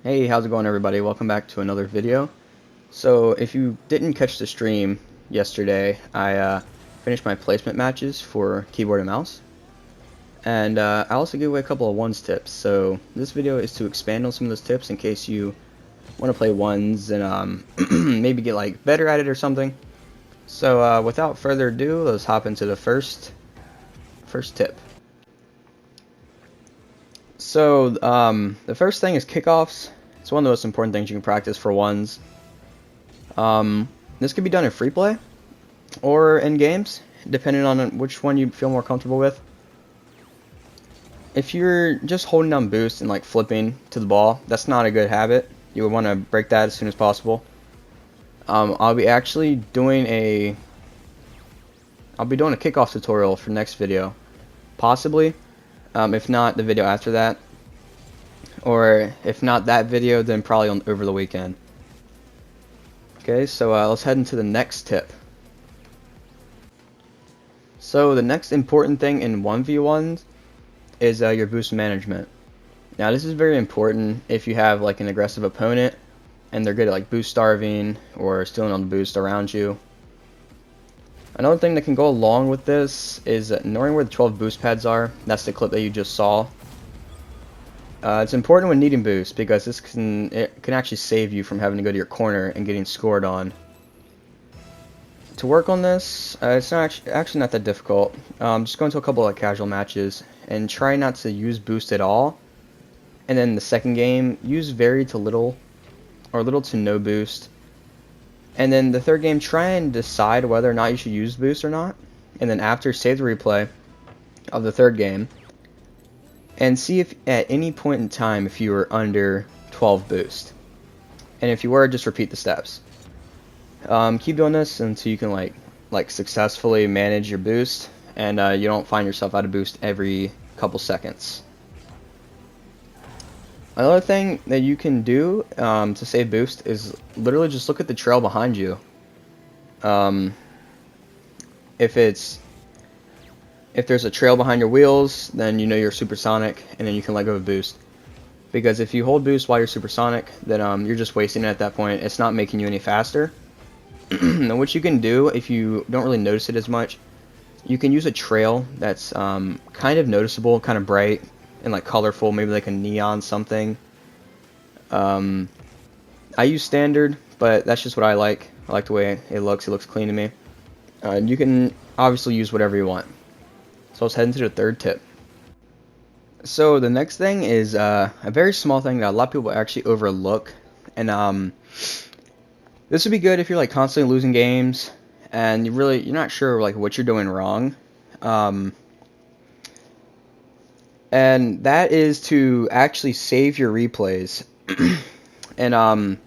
Hey, how's it going everybody? Welcome back to another video. So if you didn't catch the stream yesterday, I finished my placement matches for keyboard and mouse. And I also gave away a couple of ones tips. So this video is to expand on some of those tips in case you want to play ones and maybe get like better at it or something. So without further ado, let's hop into the first tip. So the first thing is kickoffs. It's one of the most important things you can practice for ones. This can be done in free play or in games, depending on which one you feel more comfortable with. If you're just holding down boost and like flipping to the ball, that's not a good habit. You would want to break that as soon as possible. I'll be doing a kickoff tutorial for next video, possibly. If not, the video after that. Or if not that video, then probably over the weekend. Okay, so let's head into the next tip. So the next important thing in 1v1s is your boost management. Now this is very important if you have like an aggressive opponent and they're good at like boost starving or stealing on the boost around you. Another thing that can go along with this is knowing where the 12 boost pads are. That's the clip that you just saw. It's important when needing boost because it can actually save you from having to go to your corner and getting scored on. To work on this, it's not actually not that difficult. Just go into a couple of casual matches and try not to use boost at all. And then the second game, use very to little or little to no boost. And then the third game, try and decide whether or not you should use boost or not. And then after, save the replay of the third game. And see if at any point in time if you were under 12 boost. And if you were, just repeat the steps. Keep doing this until you can like successfully manage your boost and you don't find yourself out of boost every couple seconds. Another thing that you can do to save boost is literally just look at the trail behind you. If there's a trail behind your wheels, then you know you're supersonic, and then you can let go of boost. Because if you hold boost while you're supersonic, then you're just wasting it at that point. It's not making you any faster. Now what you can do, if you don't really notice it as much, you can use a trail that's kind of noticeable, kind of bright, and like colorful, maybe like a neon something. I use standard, but that's just what I like. I like the way it looks. It looks clean to me. You can obviously use whatever you want. So let's head into the third tip. So the next thing is a very small thing that a lot of people actually overlook, and this would be good if you're like constantly losing games and you're not sure like what you're doing wrong, and that is to actually save your replays. And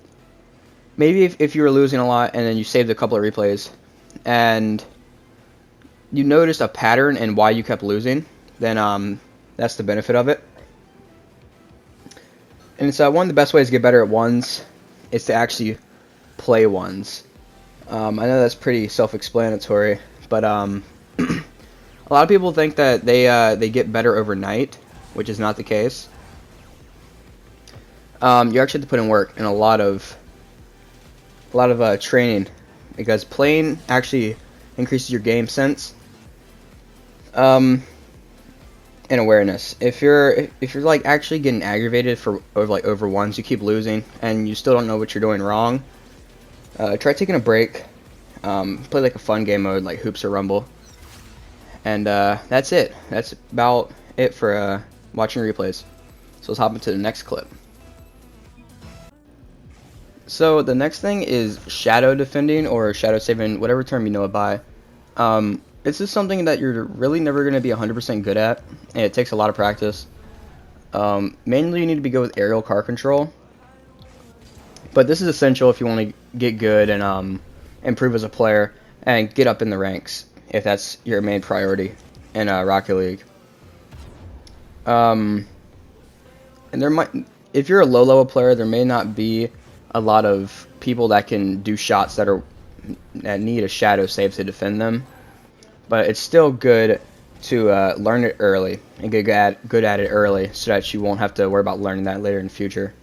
maybe if you were losing a lot and then you saved a couple of replays and you noticed a pattern in why you kept losing, then that's the benefit of it. And it's one of the best ways to get better at ones is to actually play ones. I know that's pretty self-explanatory, but a lot of people think that they get better overnight, which is not the case. You actually have to put in work and a lot of training, because playing actually increases your game sense. And awareness. If you're like actually getting aggravated over ones, you keep losing and you still don't know what you're doing wrong, try taking a break. Play like a fun game mode like hoops or rumble, and that's it. That's about it for watching replays. So let's hop into the next clip. So the next thing is shadow defending or shadow saving, whatever term you know it by. This is something that you're really never going to be 100% good at, and it takes a lot of practice. Mainly you need to be good with aerial car control, but this is essential if you want to get good and improve as a player and get up in the ranks, if that's your main priority in Rocket League. And if you're a low level player, there may not be a lot of people that can do shots that need a shadow save to defend them. But it's still good to learn it early and get good at it early so that you won't have to worry about learning that later in the future.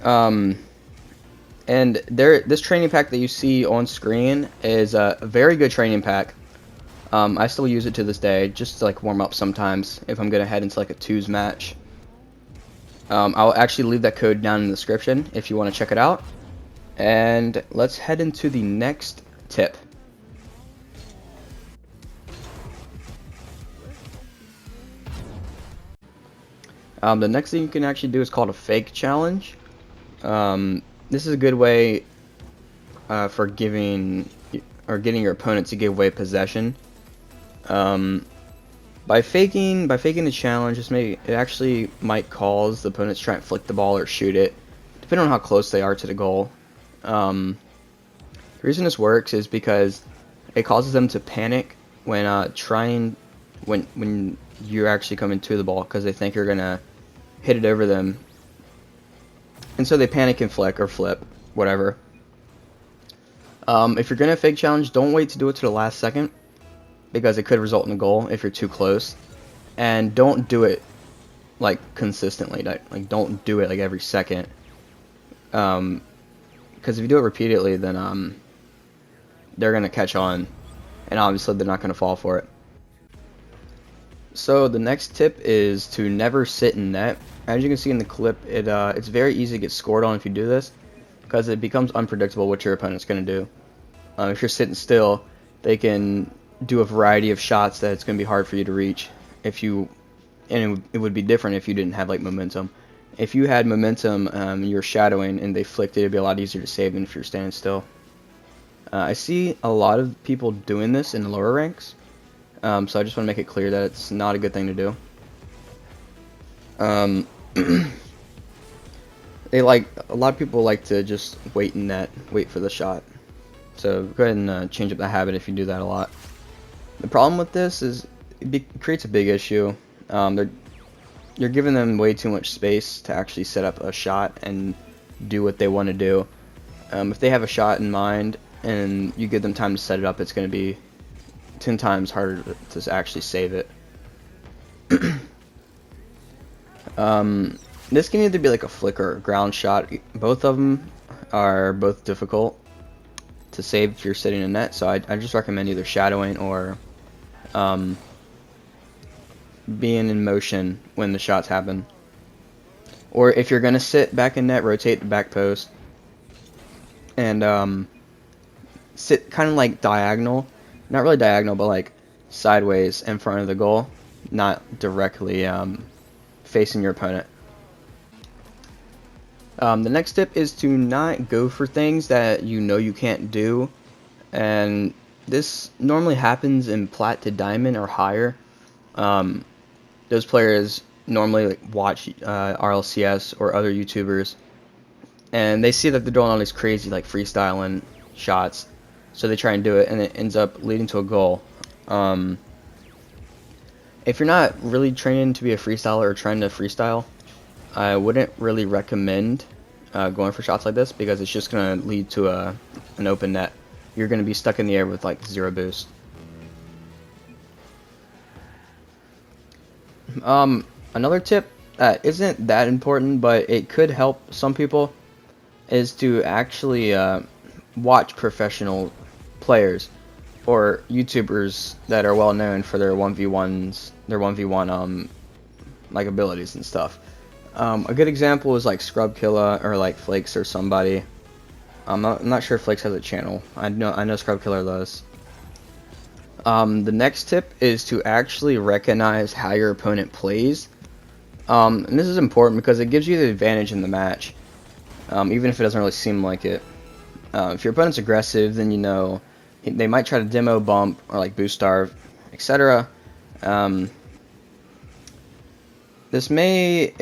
Um, and this training pack that you see on screen is a very good training pack. I still use it to this day, just to like warm up sometimes if I'm gonna head into like a twos match. I'll actually leave that code down in the description if you want to check it out. And let's head into the next tip. The next thing you can actually do is called a fake challenge. This is a good way for giving or getting your opponent to give away possession. By faking the challenge, it actually might cause the opponent to try and flick the ball or shoot it, depending on how close they are to the goal. The reason this works is because it causes them to panic when when you're actually coming to the ball, because they think you're gonna hit it over them, and so they panic and flick or flip, whatever. If you're gonna fake challenge, don't wait to do it to the last second, because it could result in a goal if you're too close. And don't do it like consistently. Like don't do it like every second. Because if you do it repeatedly, then they're gonna catch on, and obviously they're not gonna fall for it. So the next tip is to never sit in net. As you can see in the clip, it's very easy to get scored on if you do this, because it becomes unpredictable what your opponent's gonna do. If you're sitting still, they can do a variety of shots that it's going to be hard for you to reach. It would be different if you didn't have like momentum. If you had momentum, you're shadowing and they flicked it, it'd be a lot easier to save than if you're standing still. I see a lot of people doing this in the lower ranks, so I just want to make it clear that it's not a good thing to do. A lot of people like to just wait in net, wait for the shot. So go ahead and change up the habit if you do that a lot. The problem with this is it creates a big issue. You're giving them way too much space to actually set up a shot and do what they want to do. If they have a shot in mind and you give them time to set it up, it's going to be 10 times harder to actually save it. This can either be like a flick or a ground shot. Both of them are both difficult to save if you're sitting in net, so I just recommend either shadowing or being in motion when the shots happen. Or if you're gonna sit back in net, rotate the back post and sit kind of like diagonal, not really diagonal, but like sideways in front of the goal, not directly facing your opponent. The next tip is to not go for things that you know you can't do, and this normally happens in plat to diamond or higher. Those players normally like watch RLCS or other YouTubers, and they see that they're doing all these crazy like freestyling shots, so they try and do it, and it ends up leading to a goal. If you're not really training to be a freestyler or trying to freestyle, I wouldn't really recommend going for shots like this, because it's just going to lead to an open net. You're going to be stuck in the air with like zero boost. Another tip that isn't that important, but it could help some people, is to actually watch professional players or YouTubers that are well known for their 1v1s, their 1v1 like abilities and stuff. A good example is like Scrubkilla or like Flakes or somebody. I'm not sure if Flakes has a channel. I know Scrubkilla does. The next tip is to actually recognize how your opponent plays. And this is important because it gives you the advantage in the match, even if it doesn't really seem like it. If your opponent's aggressive, then you know they might try to demo bump or like boost starve, etc. It may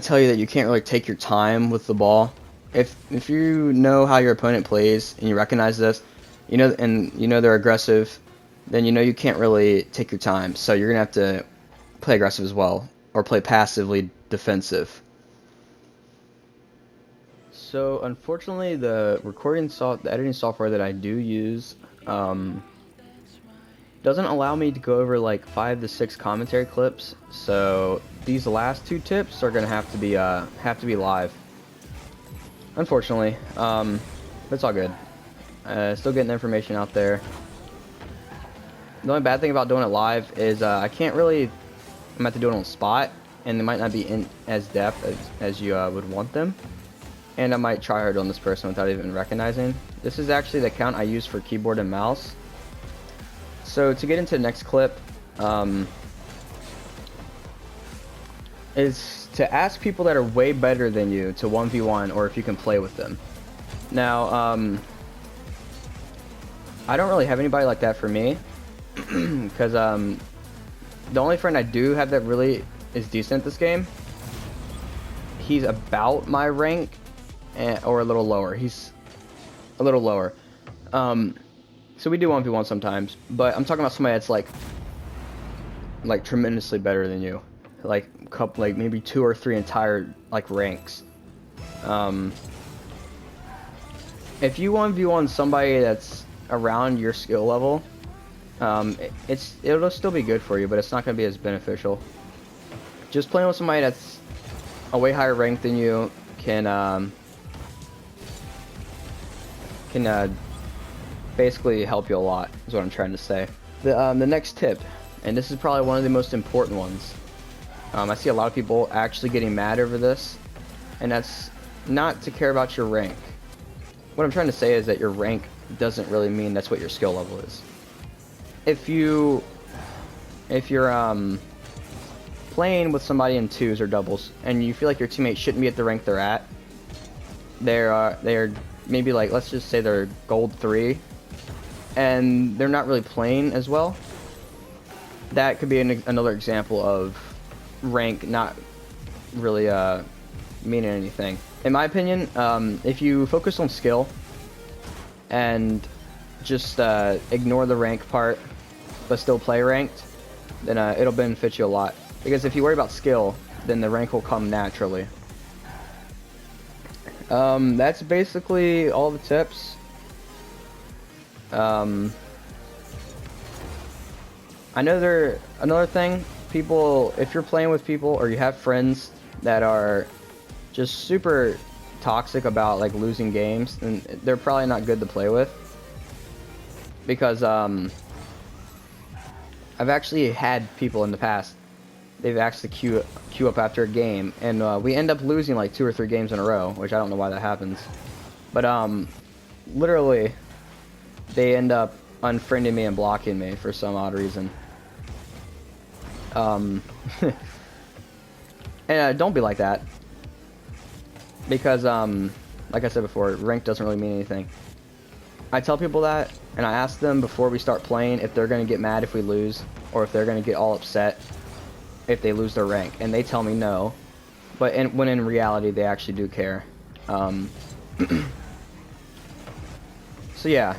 tell you that you can't really take your time with the ball. If you know how your opponent plays and you recognize this, you know they're aggressive, then you know you can't really take your time. So you're gonna have to play aggressive as well, or play passively defensive. So unfortunately, the editing software that I do use doesn't doesn't allow me to go over like 5 to 6 commentary clips, so these last 2 tips are gonna have to be live. Unfortunately, but it's all good. Still getting the information out there. The only bad thing about doing it live is I can't really. I'm gonna have to do it on the spot, and they might not be in as depth as you would want them. And I might try hard on this person without even recognizing. This is actually the account I use for keyboard and mouse. So to get into the next clip, is to ask people that are way better than you to 1v1, or if you can play with them. Now, I don't really have anybody like that for me, because the only friend I do have that really is decent at this game, he's about my rank, or a little lower. He's a little lower. So we do 1v1 sometimes, but I'm talking about somebody that's like tremendously better than you, like maybe 2 or 3 entire like ranks. If you 1v1 somebody that's around your skill level, it'll still be good for you, but it's not going to be as beneficial. Just playing with somebody that's a way higher rank than you can basically help you a lot, is what I'm trying to say. The next tip, and this is probably one of the most important ones. I see a lot of people actually getting mad over this, and that's not to care about your rank. What I'm trying to say is that your rank doesn't really mean that's what your skill level is. If you're playing with somebody in 2s or doubles, and you feel like your teammate shouldn't be at the rank they're at, they're maybe like, let's just say they're gold 3, and they're not really playing as well. That could be another example of rank not really meaning anything. In my opinion, if you focus on skill and just ignore the rank part but still play ranked, then it'll benefit you a lot. Because if you worry about skill, then the rank will come naturally. That's basically all the tips. Another thing, people, if you're playing with people or you have friends that are just super toxic about like losing games, then they're probably not good to play with. Because I've actually had people in the past, they've actually queue up after a game, and we end up losing like 2 or 3 games in a row, which I don't know why that happens. But literally, they end up unfriending me and blocking me for some odd reason. And don't be like that, because like I said before, rank doesn't really mean anything. I tell people that, and I ask them before we start playing if they're gonna get mad if we lose, or if they're gonna get all upset if they lose their rank, and they tell me no, but when in reality they actually do care. So yeah,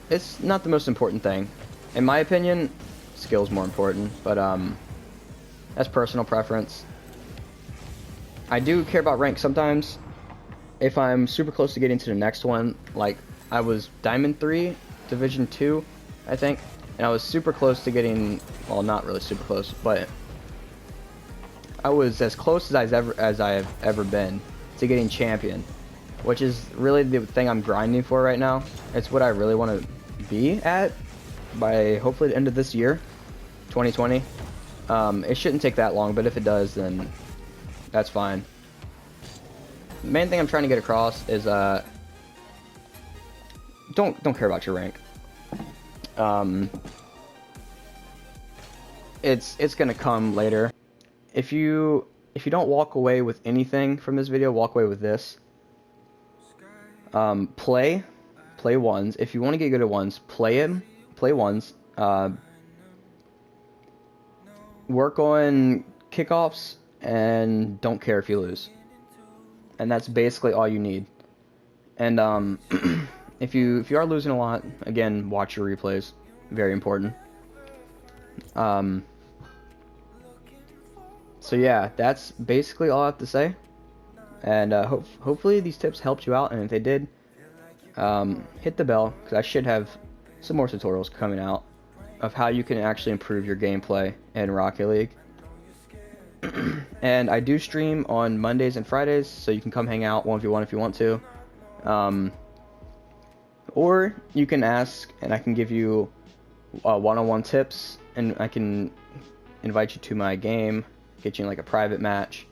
it's not the most important thing. In my opinion, skill's more important, but that's personal preference. I do care about rank sometimes. If I'm super close to getting to the next one, like I was Diamond 3, Division 2, I think, and I was super close to getting, well, not really super close, but I was as close as I have ever been to getting champion, which is really the thing I'm grinding for right now. It's what I really want to be at by hopefully the end of this year, 2020. It shouldn't take that long, but if it does, then that's fine. The main thing I'm trying to get across is don't care about your rank. It's gonna come later. If you don't walk away with anything from this video, walk away with this. Play ones. If you want to get good at ones, play ones. Work on kickoffs, and don't care if you lose. And that's basically all you need. And if you are losing a lot, again, watch your replays. Very important. So yeah, that's basically all I have to say. And hopefully these tips helped you out, and if they did, hit the bell, because I should have some more tutorials coming out of how you can actually improve your gameplay in Rocket League. And I do stream on Mondays and Fridays, so you can come hang out 1v1 if you want to. Or you can ask, and I can give you one-on-one tips, and I can invite you to my game, get you in like a private match,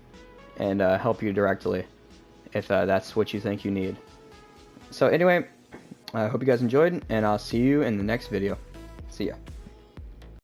and help you directly if that's what you think you need. So anyway, I hope you guys enjoyed, and I'll see you in the next video. See ya.